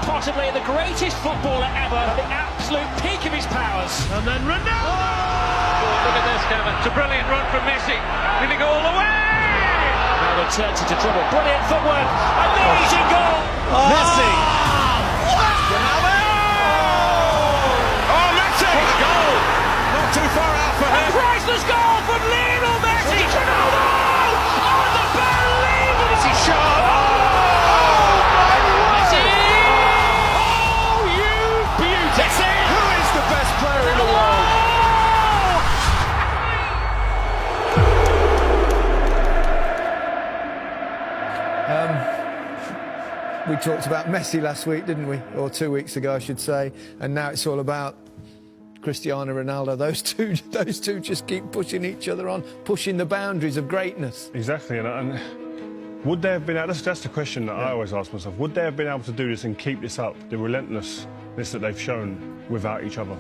possibly the greatest footballer ever, at the absolute peak of his powers. And then Ronaldo! Oh, look at this, Kevin. It's a brilliant run from Messi. Did he go all the way? Now it turns into trouble. Brilliant footwork. Amazing goal. Messi! Ronaldo! Oh, Messi! What a goal! Not too far out for A him. priceless goal from Lionel Messi. Ronaldo! Unbelievable! Messi shot! Messi! Oh, you beauty! Who is the best player in the world? We talked about Messi last week, didn't we? Or 2 weeks ago, I should say. And now it's all about Cristiano, Ronaldo. Those two just keep pushing each other on, pushing the boundaries of greatness. Exactly, and would they have been able, that's the question that I always ask myself, would they have been able to do this and keep this up, the relentlessness that they've shown without each other?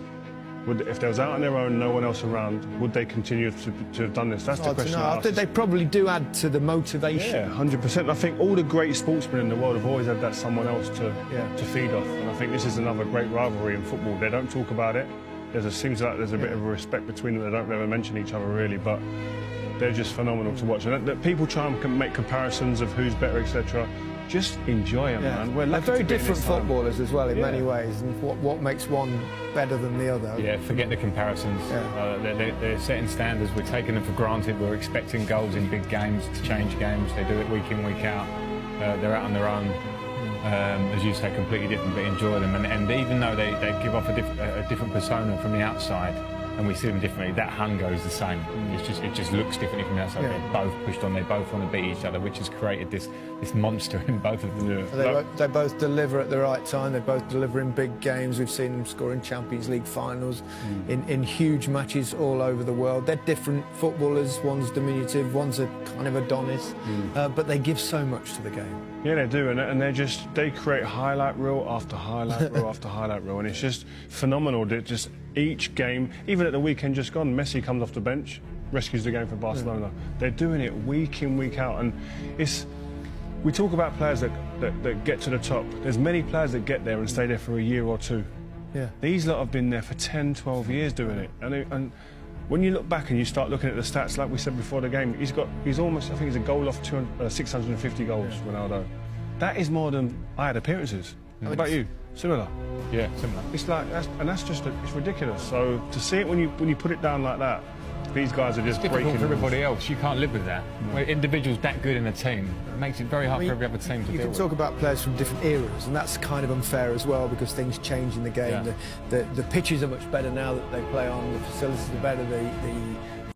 If they was out on their own, no one else around, would they continue to have done this? That's the question I think ask. they probably do add to the motivation. Yeah, 100%. I think all the great sportsmen in the world have always had that someone else to feed off, and I think this is another great rivalry in football. They don't talk about it. Seems like there's a bit of a respect between them. They don't ever mention each other really, but they're just phenomenal to watch. And that people try and make comparisons of who's better, etc. Just enjoy them, man. They're very different footballers as well in many ways, and what makes one better than the other? Yeah, forget the comparisons. They're setting standards. We're taking them for granted. We're expecting goals in big games to change games. They do it week in, week out. They're out on their own. As you say, completely different, but enjoy them. And even though they give off a different persona from the outside, and we see them differently, that hunger is the same. It just looks differently from the outside. They're both pushed on. They both want to beat each other, which has created this monster in both of them. They both deliver at the right time. They both deliver in big games. We've seen them score in Champions League finals, in huge matches all over the world. They're different footballers. One's diminutive, one's a kind of Adonis, but they give so much to the game. Yeah, they do, and they create highlight reel after highlight reel after highlight reel, and it's just phenomenal. That just each game, even at the weekend just gone, Messi comes off the bench, rescues the game for Barcelona. They're doing it week in, week out, and we talk about players that get to the top. There's many players that get there and stay there for a year or two. Yeah. These lot have been there for 10, 12 years doing it, and when you look back and you start looking at the stats, like we said before the game, he's almost, I think he's a goal off 650 goals, Ronaldo. That is more than I had appearances. What about you? Similar? Yeah, similar. It's like, it's ridiculous. So to see it when you put it down like that, these guys are just breaking for everybody else. You can't live with that. When individuals that good in a team, it makes it very hard for every other team to deal with. You can talk about players from different eras, and that's kind of unfair as well because things change in the game. The pitches are much better now that they play on. The facilities are better.